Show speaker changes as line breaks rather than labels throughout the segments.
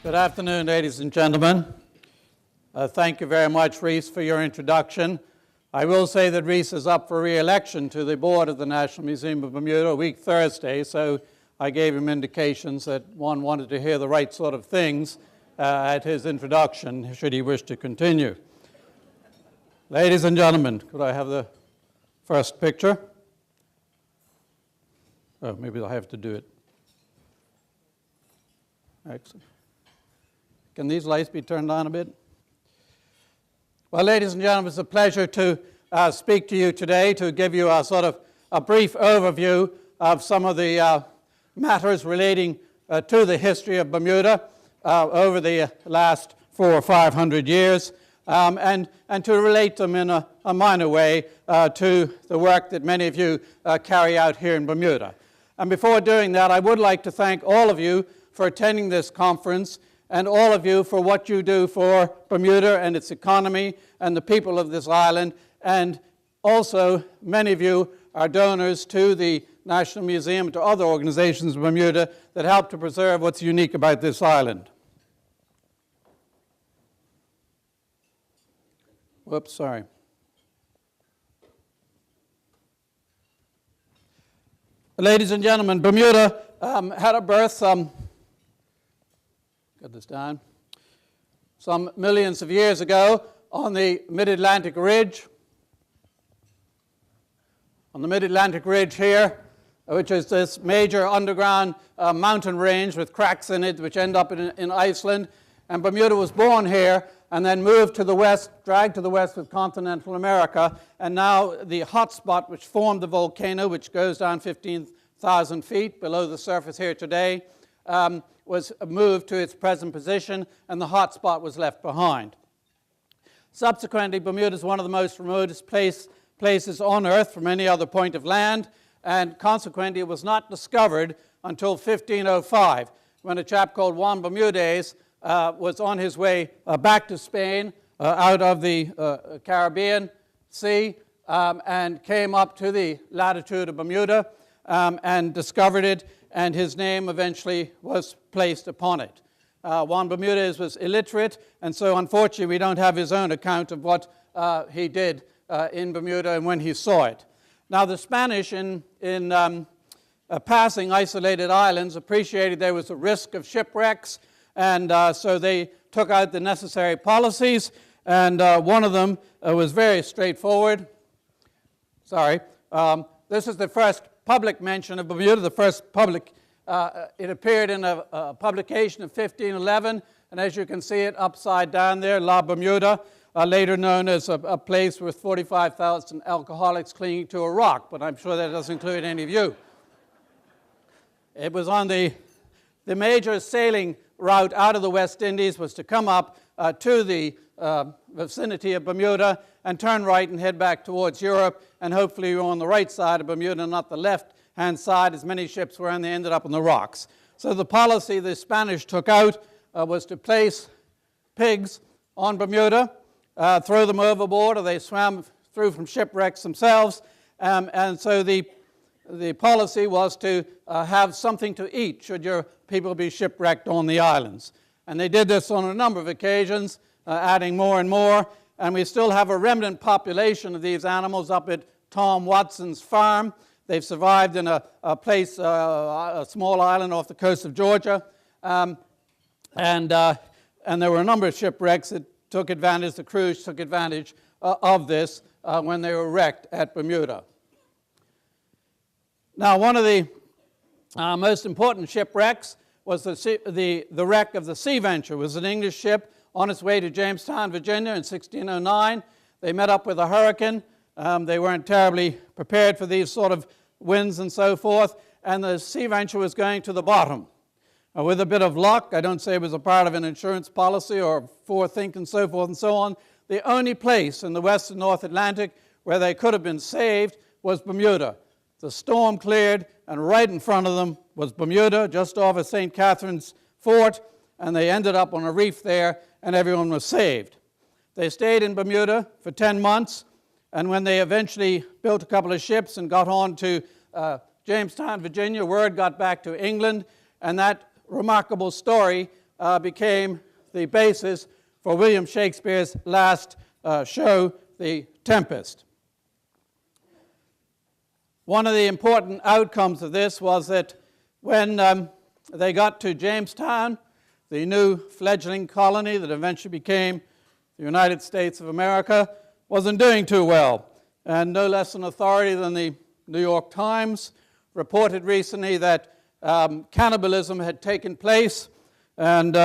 Good afternoon, ladies and gentlemen. Thank you very much, Reese, for your introduction. I will say that Reese is up for re-election to the board of the National Museum of Bermuda a week Thursday, so I gave him indications that one wanted to hear the right sort of things at his introduction, should he wish to continue. Ladies and gentlemen, could I have the first picture? Oh, maybe I'll have to do it. Excellent. Can these lights be turned on a bit? Well, ladies and gentlemen, it's a pleasure to speak to you today, to give you a sort of a brief overview of some of the matters relating to the history of Bermuda over the last 400 or 500 years, and to relate them in a minor way to the work that many of you carry out here in Bermuda. And before doing that, I would like to thank all of you for attending this conference, and all of you for what you do for Bermuda and its economy and the people of this island. And also, many of you are donors to the National Museum and to other organizations in Bermuda that help to preserve what's unique about this island. Whoops, sorry. Ladies and gentlemen, Bermuda had a birth get this down, some millions of years ago on the mid-Atlantic ridge. On the mid-Atlantic ridge here, which is this major underground mountain range with cracks in it which end up in Iceland. And Bermuda was born here and then moved to the west, dragged to the west with continental America. And now the hot spot which formed the volcano, which goes down 15,000 feet below the surface here today, was moved to its present position, and the hot spot was left behind. Subsequently, Bermuda is one of the most remotest places on Earth from any other point of land, and consequently it was not discovered until 1505, when a chap called Juan Bermudez was on his way back to Spain out of the Caribbean Sea and came up to the latitude of Bermuda and discovered it, and his name eventually was placed upon it. Juan Bermudez was illiterate, and so unfortunately we don't have his own account of what he did in Bermuda and when he saw it. Now the Spanish in passing isolated islands appreciated there was a risk of shipwrecks, and so they took out the necessary policies, and one of them was very straightforward. Sorry. This is the first public mention of Bermuda, the first public, it appeared in a publication of 1511, and as you can see it upside down there, La Bermuda, later known as a place with 45,000 alcoholics clinging to a rock, but I'm sure that doesn't include any of you. It was on the major sailing route out of the West Indies was to come up to the vicinity of Bermuda and turn right and head back towards Europe, and hopefully you're on the right side of Bermuda, not the left-hand side, as many ships were, and they ended up on the rocks. So the policy the Spanish took out was to place pigs on Bermuda, throw them overboard, or they swam through from shipwrecks themselves, and so the policy was to have something to eat should your people be shipwrecked on the islands. And they did this on a number of occasions, adding more and more, and we still have a remnant population of these animals up at Tom Watson's farm. They've survived in a place, a small island off the coast of Georgia, and there were a number of shipwrecks that took advantage, the crews took advantage of this when they were wrecked at Bermuda. Now, one of the most important shipwrecks was the wreck of the Sea Venture. It was an English ship on its way to Jamestown, Virginia in 1609. They met up with a hurricane. They weren't terribly prepared for these sort of winds and so forth, and the Sea Venture was going to the bottom. With a bit of luck, I don't say it was a part of an insurance policy or forethink and so forth and so on, the only place in the West and North Atlantic where they could have been saved was Bermuda. The storm cleared, and right in front of them was Bermuda, just off of St. Catherine's Fort, and they ended up on a reef there, and everyone was saved. They stayed in Bermuda for 10 months, and when they eventually built a couple of ships and got on to Jamestown, Virginia, word got back to England, and that remarkable story became the basis for William Shakespeare's last show, The Tempest. One of the important outcomes of this was that when they got to Jamestown, the new fledgling colony that eventually became the United States of America, wasn't doing too well. And no less an authority than the New York Times reported recently that cannibalism had taken place. And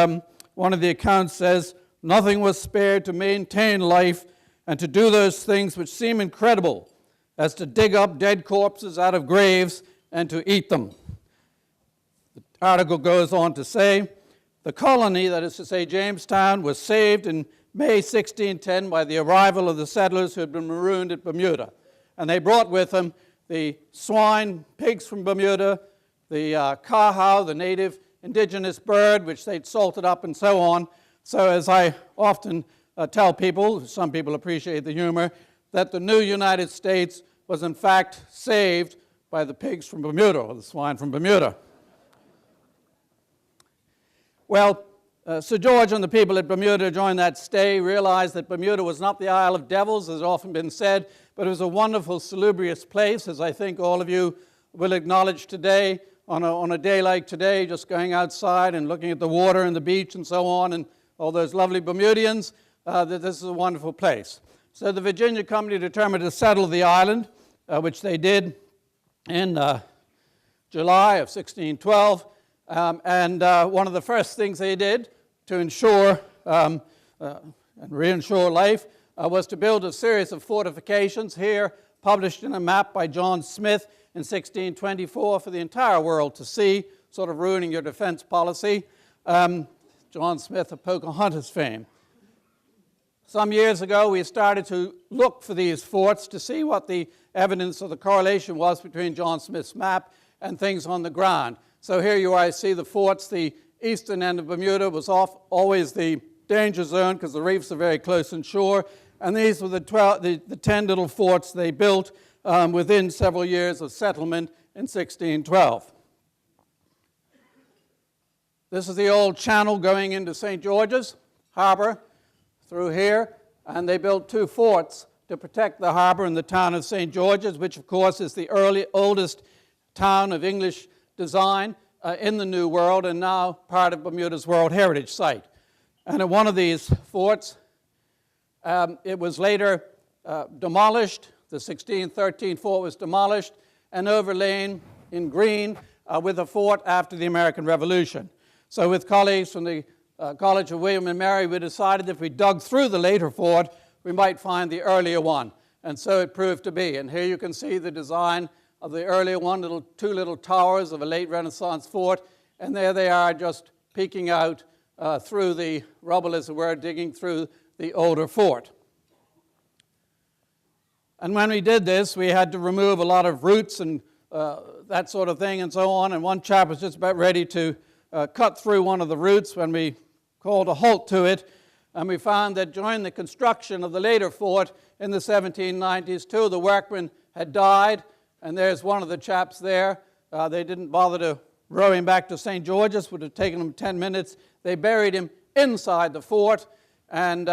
one of the accounts says, "Nothing was spared to maintain life and to do those things which seem incredible, as to dig up dead corpses out of graves and to eat them." The article goes on to say, the colony, that is to say Jamestown, was saved in May 1610 by the arrival of the settlers who had been marooned at Bermuda. And they brought with them the swine, pigs from Bermuda, the kaha, the native indigenous bird, which they'd salted up and so on. So as I often tell people, some people appreciate the humor, that the new United States was in fact saved by the pigs from Bermuda, or the swine from Bermuda. Well, Sir George and the people at Bermuda during that stay realized that Bermuda was not the Isle of Devils, as has often been said, but it was a wonderful, salubrious place, as I think all of you will acknowledge today, on a day like today, just going outside and looking at the water and the beach and so on, and all those lovely Bermudians, that this is a wonderful place. So the Virginia Company determined to settle the island, which they did in July of 1612. And one of the first things they did to ensure and reinsure life was to build a series of fortifications, here published in a map by John Smith in 1624 for the entire world to see, sort of ruining your defense policy. John Smith of Pocahontas fame. Some years ago, we started to look for these forts to see what the evidence of the correlation was between John Smith's map and things on the ground. So here you are, see the forts. The eastern end of Bermuda was always the danger zone because the reefs are very close inshore. And these were the 10 little forts they built within several years of settlement in 1612. This is the old channel going into St. George's Harbor through here, and they built 2 forts to protect the harbor and the town of St. George's, which of course is the oldest town of English design in the New World and now part of Bermuda's World Heritage Site. And at one of these forts, it was later demolished. The 1613 fort was demolished and overlain in green with a fort after the American Revolution. So with colleagues from the College of William and Mary, we decided if we dug through the later fort, we might find the earlier one. And so it proved to be. And here you can see the design of the earlier one, 2 little towers of a late Renaissance fort. And there they are just peeking out through the rubble, as it were, digging through the older fort. And when we did this, we had to remove a lot of roots and that sort of thing and so on. And one chap was just about ready to cut through one of the roots when we called a halt to it. And we found that during the construction of the later fort in the 1790s, 2 of the workmen had died. And there's one of the chaps there. They didn't bother to row him back to St. George's. It would have taken them 10 minutes. They buried him inside the fort. And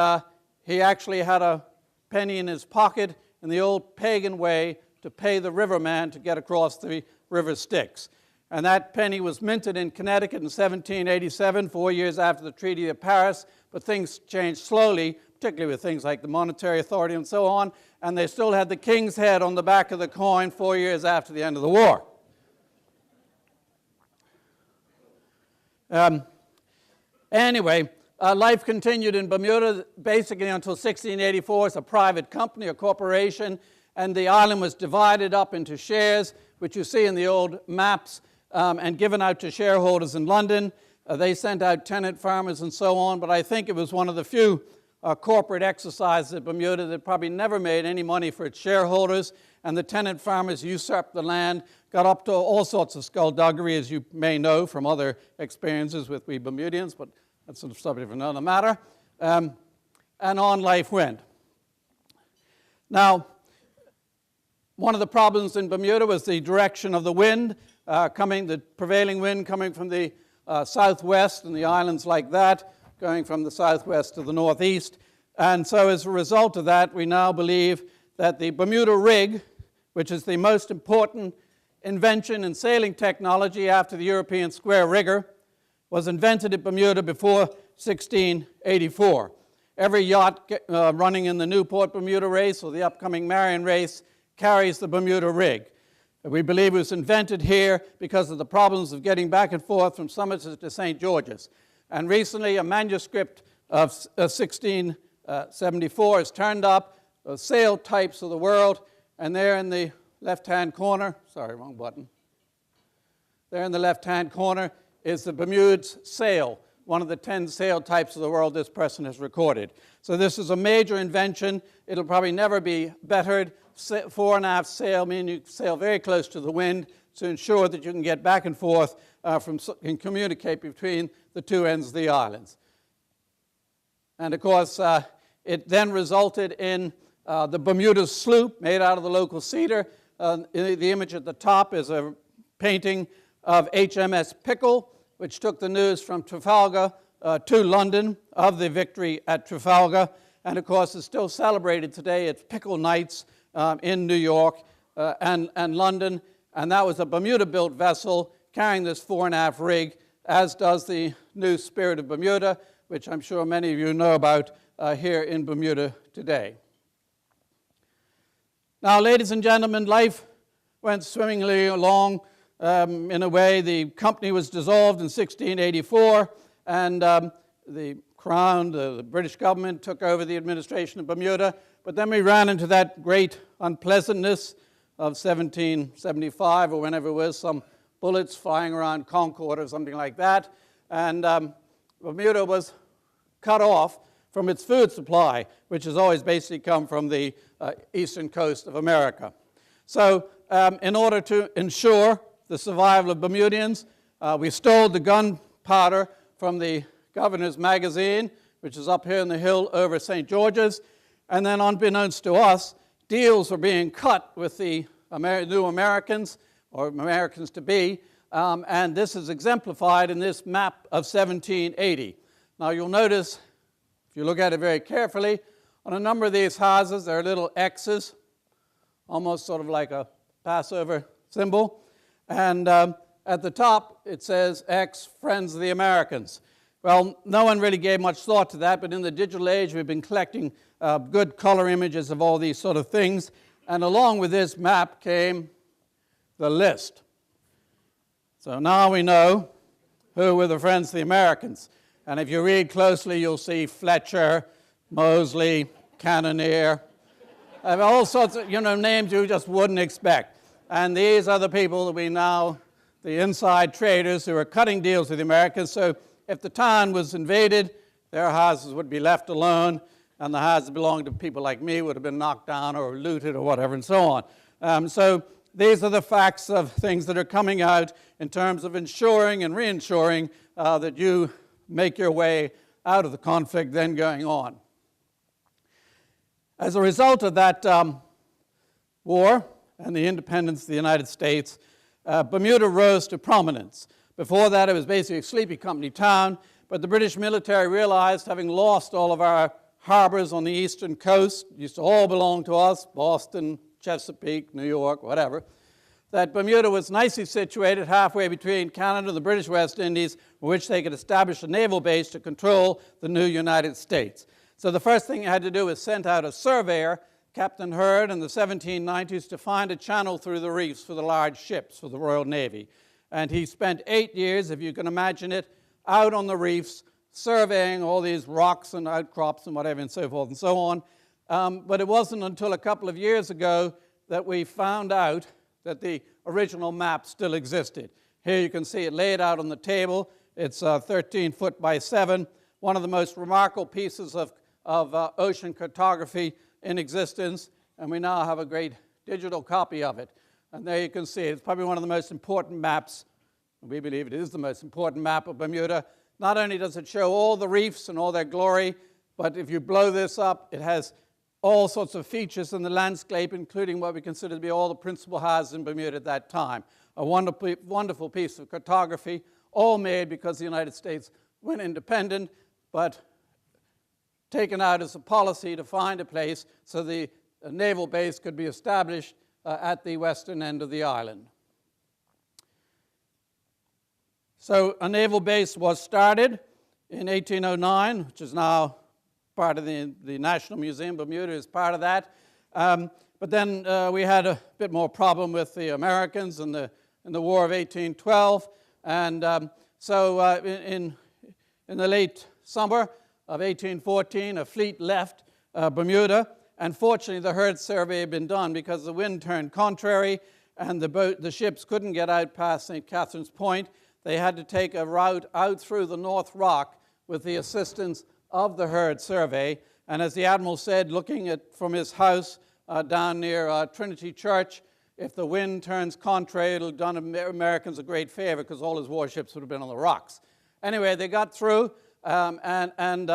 he actually had a penny in his pocket in the old pagan way to pay the riverman to get across the river Styx. And that penny was minted in Connecticut in 1787, 4 years after the Treaty of Paris. But things changed slowly, particularly with things like the monetary authority and so on. And they still had the king's head on the back of the coin 4 years after the end of the war. Anyway, life continued in Bermuda basically until 1684 as a private company, a corporation, and the island was divided up into shares, which you see in the old maps, and given out to shareholders in London. They sent out tenant farmers and so on, but I think it was one of the few corporate exercises at Bermuda that probably never made any money for its shareholders, and the tenant farmers usurped the land, got up to all sorts of skullduggery, as you may know from other experiences with we Bermudians, but that's a subject for another matter, and on life went. Now, one of the problems in Bermuda was the direction of the wind, the prevailing wind coming from the southwest and the islands like that, going from the southwest to the northeast. And so as a result of that, we now believe that the Bermuda rig, which is the most important invention in sailing technology after the European square rigger, was invented at Bermuda before 1684. Every yacht running in the Newport Bermuda race or the upcoming Marion race carries the Bermuda rig. We believe it was invented here because of the problems of getting back and forth from Somerset to St. George's. And recently a manuscript of 1674 has turned up, sail types of the world, and there in the left-hand corner, sorry, wrong button. There in the left-hand corner is the Bermuda's sail, one of the 10 sail types of the world this person has recorded. So this is a major invention. It'll probably never be bettered. Fore and aft sail mean you sail very close to the wind to ensure that you can get back and forth and communicate between the two ends of the islands. And of course, it then resulted in the Bermuda sloop made out of the local cedar. The image at the top is a painting of HMS Pickle, which took the news from Trafalgar to London of the victory at Trafalgar. And of course, it's still celebrated today. It's Pickle Nights in New York and London. And that was a Bermuda-built vessel carrying this fore and aft rig, as does the new Spirit of Bermuda, which I'm sure many of you know about here in Bermuda today. Now, ladies and gentlemen, life went swimmingly along. In a way, the company was dissolved in 1684, and the Crown, the British government, took over the administration of Bermuda. But then we ran into that great unpleasantness of 1775, or whenever it was, some bullets flying around Concord or something like that, and Bermuda was cut off from its food supply, which has always basically come from the eastern coast of America. So in order to ensure the survival of Bermudians, we stole the gunpowder from the Governor's magazine, which is up here in the hill over St. George's, and then unbeknownst to us, deals were being cut with the new Americans, or Americans-to-be, and this is exemplified in this map of 1780. Now you'll notice, if you look at it very carefully, on a number of these houses there are little X's, almost sort of like a Passover symbol, and at the top it says X, Friends of the Americans. Well, no one really gave much thought to that, but in the digital age we've been collecting good color images of all these sort of things, and along with this map came the list. So now we know who were the Friends of the Americans. And if you read closely, you'll see Fletcher, Mosley, Cannoneer, all sorts of names you just wouldn't expect. And these are the people that we now, the inside traders who are cutting deals with the Americans. So if the town was invaded, their houses would be left alone, and the houses belonging to people like me would have been knocked down or looted or whatever and so on. So these are the facts of things that are coming out in terms of insuring and reinsuring that you make your way out of the conflict then going on. As a result of that war and the independence of the United States, Bermuda rose to prominence. Before that, it was basically a sleepy company town, but the British military realized, having lost all of our harbors on the eastern coast, used to all belong to us, Boston, Chesapeake, New York, whatever, that Bermuda was nicely situated halfway between Canada and the British West Indies, for which they could establish a naval base to control the new United States. So the first thing you had to do was send out a surveyor, Captain Hurd, in the 1790s to find a channel through the reefs for the large ships for the Royal Navy. And he spent 8 years, if you can imagine it, out on the reefs, surveying all these rocks and outcrops and whatever and so forth and so on. But it wasn't until a couple of years ago that we found out that the original map still existed. Here you can see it laid out on the table. It's 13 foot by 7, one of the most remarkable pieces of ocean cartography in existence, and we now have a great digital copy of it. And there you can see it. It's probably one of the most important maps. We believe it is the most important map of Bermuda. Not only does it show all the reefs and all their glory, but if you blow this up, it has all sorts of features in the landscape, including what we consider to be all the principal houses in Bermuda at that time. A wonderful piece of cartography. all made because the United States went independent, but taken out as a policy to find a place so the naval base could be established at the western end of the island. So a naval base was started in 1809, which is now part of the National Museum. Bermuda is part of that. But then we had a bit more problem with the Americans in the War of 1812. And so in the late summer of 1814, a fleet left Bermuda. And fortunately, the herd survey had been done because the wind turned contrary and the ships couldn't get out past St. Catherine's Point. They had to take a route out through the North Rock with the assistance of the herd survey. And as the Admiral said, looking from his house down near Trinity Church, if the wind turns contrary, it'll do Americans a great favor because all his warships would have been on the rocks. Anyway, they got through and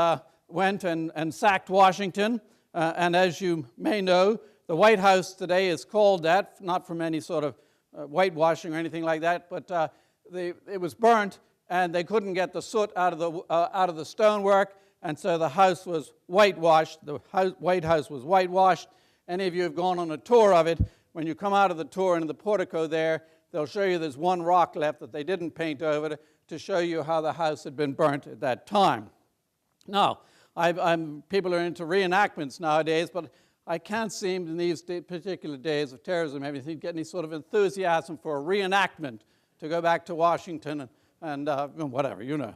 went and sacked Washington. And as you may know, the White House today is called that, not from any sort of whitewashing or anything like that, but it was burnt, and they couldn't get the soot out of the stonework, and so the house was whitewashed. The White House was whitewashed. Any of you have gone on a tour of it, when you come out of the tour into the portico there, they'll show you there's one rock left that they didn't paint over to show you how the house had been burnt at that time. Now, people are into reenactments nowadays, but I can't seem in these particular days of terrorism everything get any sort of enthusiasm for a reenactment to go back to Washington and whatever, you know.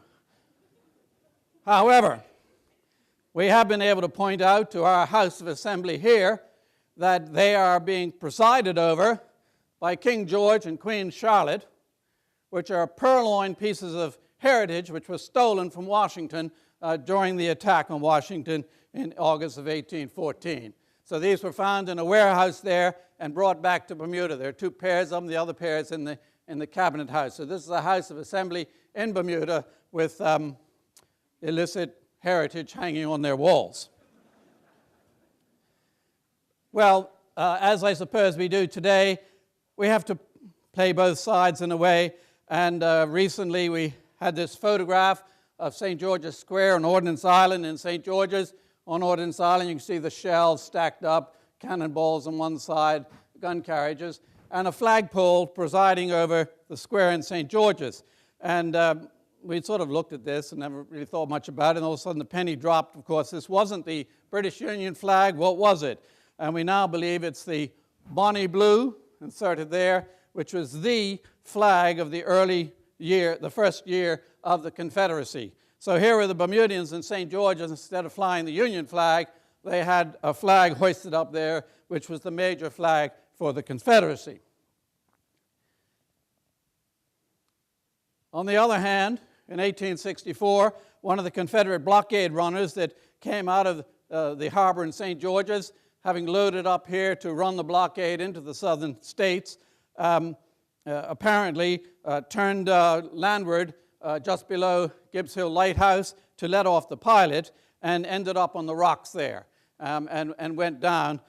However, we have been able to point out to our House of Assembly here that they are being presided over by King George and Queen Charlotte, which are purloined pieces of heritage which were stolen from Washington during the attack on Washington in August of 1814. So these were found in a warehouse there and brought back to Bermuda. There are two pairs of them, the other pair is in the Cabinet House. So this is a House of Assembly in Bermuda with illicit heritage hanging on their walls. Well, as I suppose we do today, we have to play both sides in a way. And recently we had this photograph of St. George's Square on Ordnance Island in St. George's. On Ordnance Island, you can see the shells stacked up, cannonballs on one side, gun carriages, and a flagpole presiding over the square in St. George's. And we sort of looked at this and never really thought much about it, and all of a sudden the penny dropped. Of course, this wasn't the British Union flag. What was it? And we now believe it's the Bonnie Blue, inserted there, which was the flag of the first year of the Confederacy. So here were the Bermudians in St. George's. Instead of flying the Union flag, they had a flag hoisted up there, which was the major flag for the Confederacy. On the other hand, in 1864, one of the Confederate blockade runners that came out of the harbor in St. George's, having loaded up here to run the blockade into the southern states, apparently turned landward just below Gibbs Hill Lighthouse to let off the pilot and ended up on the rocks there and went down.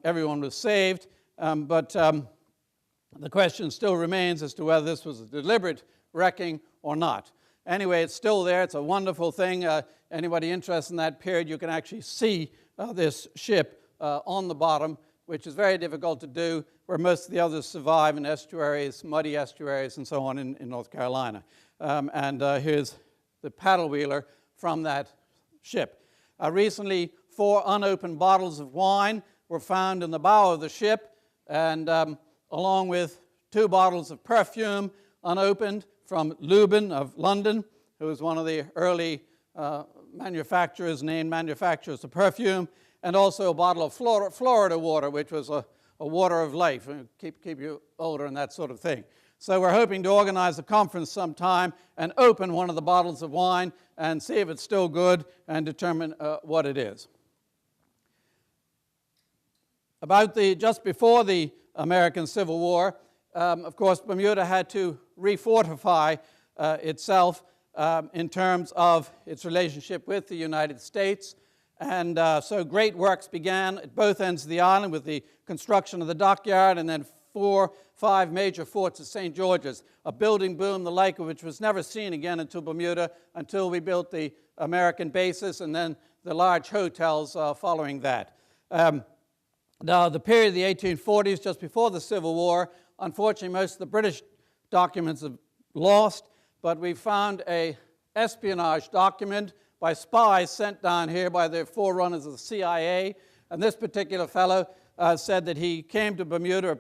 Everyone was saved, but the question still remains as to whether this was a deliberate wrecking or not. Anyway, it's still there. It's a wonderful thing. Anybody interested in that period, you can actually see this ship on the bottom, which is very difficult to do, where most of the others survive in estuaries, muddy estuaries, and so on in North Carolina. Here's the paddle wheeler from that ship. Recently, 4 unopened bottles of wine were found in the bow of the ship, and along with 2 bottles of perfume unopened from Lubin of London, who was one of the early named manufacturers of perfume, and also a bottle of Florida water, which was a water of life, keep you older and that sort of thing. So we're hoping to organize a conference sometime and open one of the bottles of wine and see if it's still good and determine what it is. Just before the American Civil War, of course, Bermuda had to refortify itself in terms of its relationship with the United States. And so great works began at both ends of the island with the construction of the dockyard and then 5 major forts at St. George's, a building boom, the like of which was never seen again until Bermuda, until we built the American bases and then the large hotels following that. Now, the period of the 1840s, just before the Civil War, unfortunately, most of the British documents have lost, but we found a espionage document by spies sent down here by the forerunners of the CIA, and this particular fellow said that he came to Bermuda,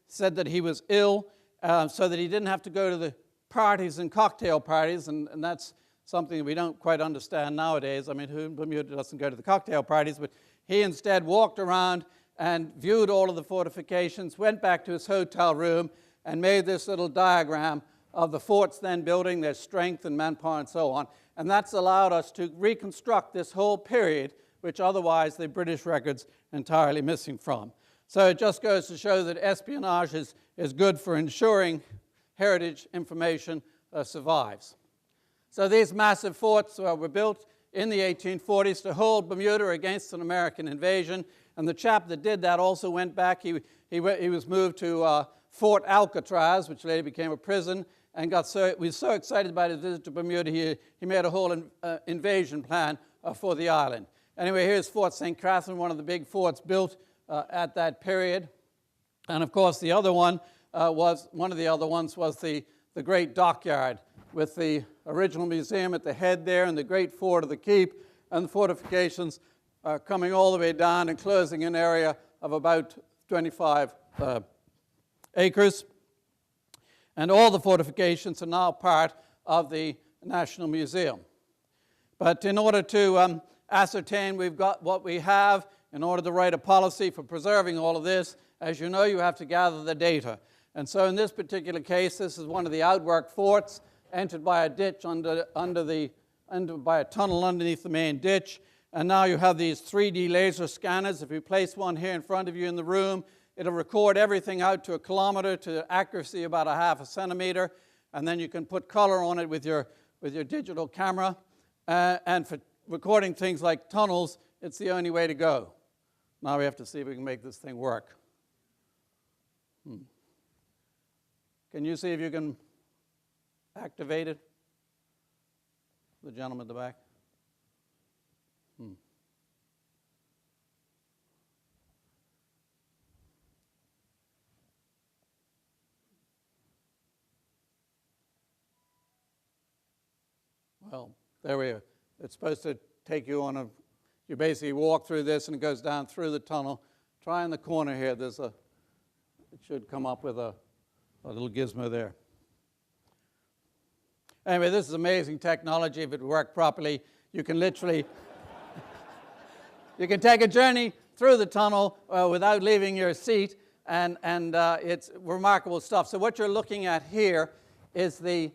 said that he was ill, so that he didn't have to go to the parties and cocktail parties, and that's something that we don't quite understand nowadays. I mean, who in Bermuda doesn't go to the cocktail parties? But he instead walked around and viewed all of the fortifications, went back to his hotel room, and made this little diagram of the forts then building, their strength and manpower and so on. And that's allowed us to reconstruct this whole period, which otherwise the British records entirely missing from. So it just goes to show that espionage is good for ensuring heritage information survives. So these massive forts were built in the 1840s to hold Bermuda against an American invasion. And the chap that did that also went back. He was moved to Fort Alcatraz, which later became a prison, and was so excited about his visit to Bermuda, he made a whole invasion plan for the island. Anyway, here's Fort St. Catherine, one of the big forts built at that period. And of course, the other one was the great dockyard with the original museum at the head there and the great fort of the keep and the fortifications coming all the way down and closing an area of about 25 acres. And all the fortifications are now part of the National Museum. But in order to ascertain we've got what we have, in order to write a policy for preserving all of this, as you know, you have to gather the data. And so in this particular case, this is one of the outwork forts entered by a ditch by a tunnel underneath the main ditch. And now you have these 3D laser scanners. If you place one here in front of you in the room, it'll record everything out to a kilometer to accuracy about a half a centimeter. And then you can put color on it with your digital camera. And for recording things like tunnels, it's the only way to go. Now we have to see if we can make this thing work. Can you see if you can activate it? The gentleman at the back. Well, there we are. It's supposed to take you on you basically walk through this and it goes down through the tunnel. Try in the corner here, it should come up with a little gizmo there. Anyway, this is amazing technology. If it worked properly, you can literally, you can take a journey through the tunnel without leaving your seat, and it's remarkable stuff. So what you're looking at here is the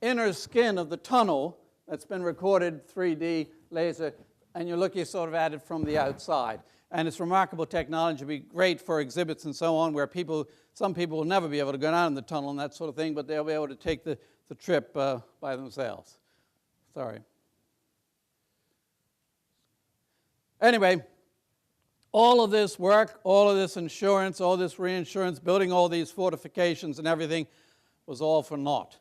inner skin of the tunnel that's been recorded 3D laser, and you're looking sort of at it from the outside. And it's remarkable technology. It'd be great for exhibits and so on, where some people will never be able to go down in the tunnel and that sort of thing, but they'll be able to take the trip by themselves. Sorry. Anyway, all of this work, all of this insurance, all this reinsurance, building all these fortifications and everything was all for naught.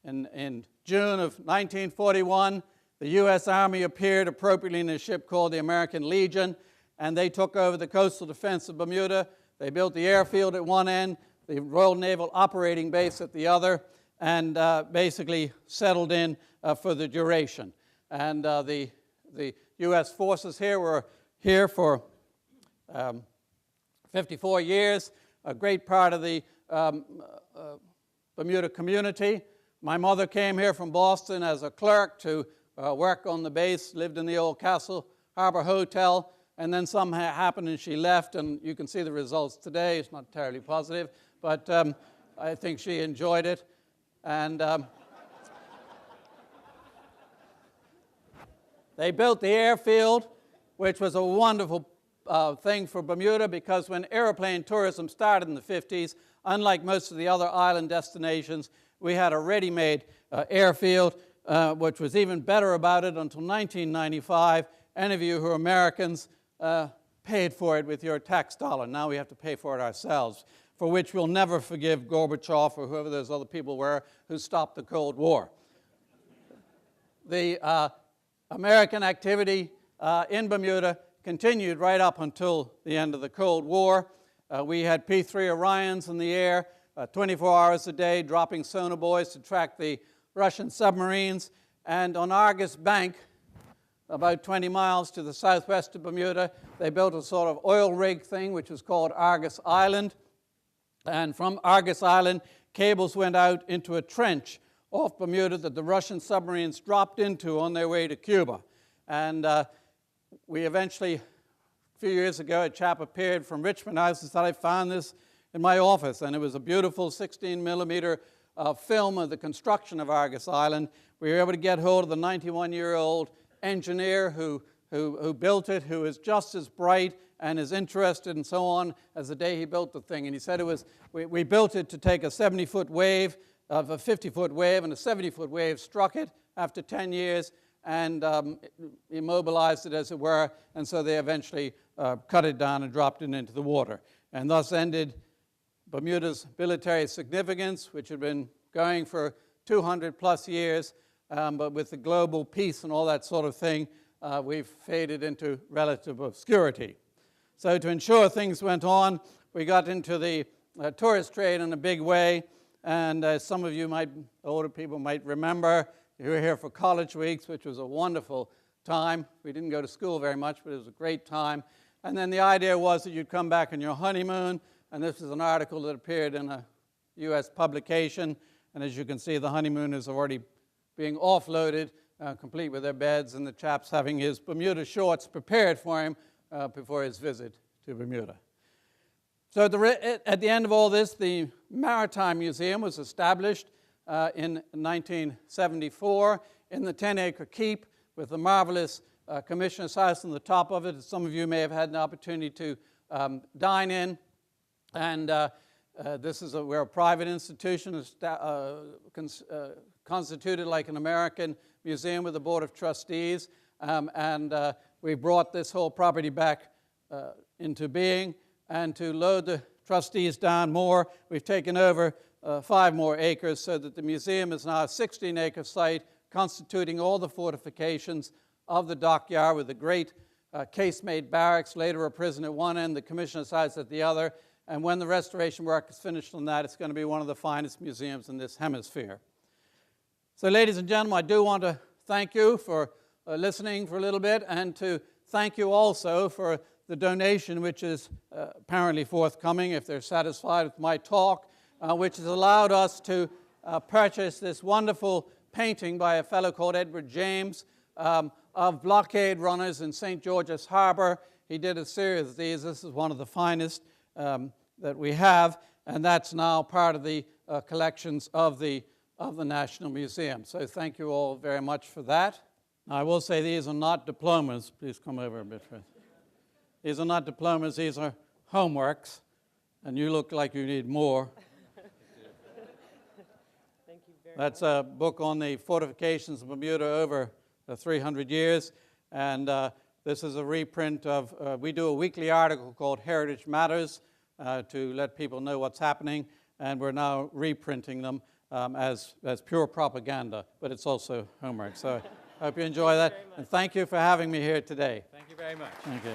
In June of 1941, the U.S. Army appeared appropriately in a ship called the American Legion, and they took over the coastal defense of Bermuda. They built the airfield at one end, the Royal Naval Operating Base at the other, and basically settled in for the duration. And the U.S. forces here were here for 54 years, a great part of the Bermuda community. My mother came here from Boston as a clerk to work on the base, lived in the old Castle Harbor Hotel, and then something happened and she left, and you can see the results today. It's not terribly positive, but I think she enjoyed it. And they built the airfield, which was a wonderful thing for Bermuda, because when airplane tourism started in the 50s, unlike most of the other island destinations, we had a ready-made airfield, which was even better about it until 1995. Any of you who are Americans paid for it with your tax dollar. Now we have to pay for it ourselves, for which we'll never forgive Gorbachev or whoever those other people were who stopped the Cold War. The American activity in Bermuda continued right up until the end of the Cold War. We had P-3 Orions in the air 24 hours a day, dropping sonar buoys to track the Russian submarines. And on Argus Bank, about 20 miles to the southwest of Bermuda, they built a sort of oil rig thing, which was called Argus Island. And from Argus Island, cables went out into a trench off Bermuda that the Russian submarines dropped into on their way to Cuba. And we eventually, a few years ago, a chap appeared from Richmond House and said, I found this in my office. And it was a beautiful 16-millimeter film of the construction of Argus Island. We were able to get hold of the 91-year-old engineer who built it, who is just as bright and as interested and so on as the day he built the thing. And he said we built it to take a 70-foot wave, of a 50-foot wave, and a 70-foot wave struck it after 10 years and immobilized it, as it were, and so they eventually cut it down and dropped it into the water. And thus ended Bermuda's military significance, which had been going for 200-plus years, but with the global peace and all that sort of thing, we've faded into relative obscurity. So to ensure things went on, we got into the tourist trade in a big way, and some of you older people might remember, you were here for college weeks, which was a wonderful time. We didn't go to school very much, but it was a great time. And then the idea was that you'd come back on your honeymoon, and this is an article that appeared in a U.S. publication, and as you can see, the honeymoon is already being offloaded, complete with their beds, and the chap's having his Bermuda shorts prepared for him before his visit to Bermuda. So at the end of all this, the Maritime Museum was established in 1974 in the 10-acre keep with the marvelous Commissioner's House on the top of it. Some of you may have had an opportunity to dine in. And we're a private institution constituted like an American museum with a board of trustees. We brought this whole property back into being. And to load the trustees down more, we've taken over 5 more acres so that the museum is now a 16-acre site constituting all the fortifications of the dockyard with a great casemate barracks, later a prison at one end, the Commissioner's House at the other. And when the restoration work is finished on that, it's going to be one of the finest museums in this hemisphere. So, ladies and gentlemen, I do want to thank you for listening for a little bit, and to thank you also for the donation, which is apparently forthcoming if they're satisfied with my talk, which has allowed us to purchase this wonderful painting by a fellow called Edward James of blockade runners in St. George's Harbor. He did a series of these. This is one of the finest that we have, and that's now part of the collections of the National Museum. So thank you all very much for that. Now, I will say these are not diplomas. Please come over a bit further. These are not diplomas, these are homeworks, and you look like you need more.
Thank you very
That's
much.
a book on the fortifications of Bermuda over 300 years, and this is a reprint of, we do a weekly article called Heritage Matters to let people know what's happening, and we're now reprinting them as pure propaganda, but it's also homework. So I hope you enjoy that, and thank you for having me here today.
Thank you very much.
Thank you.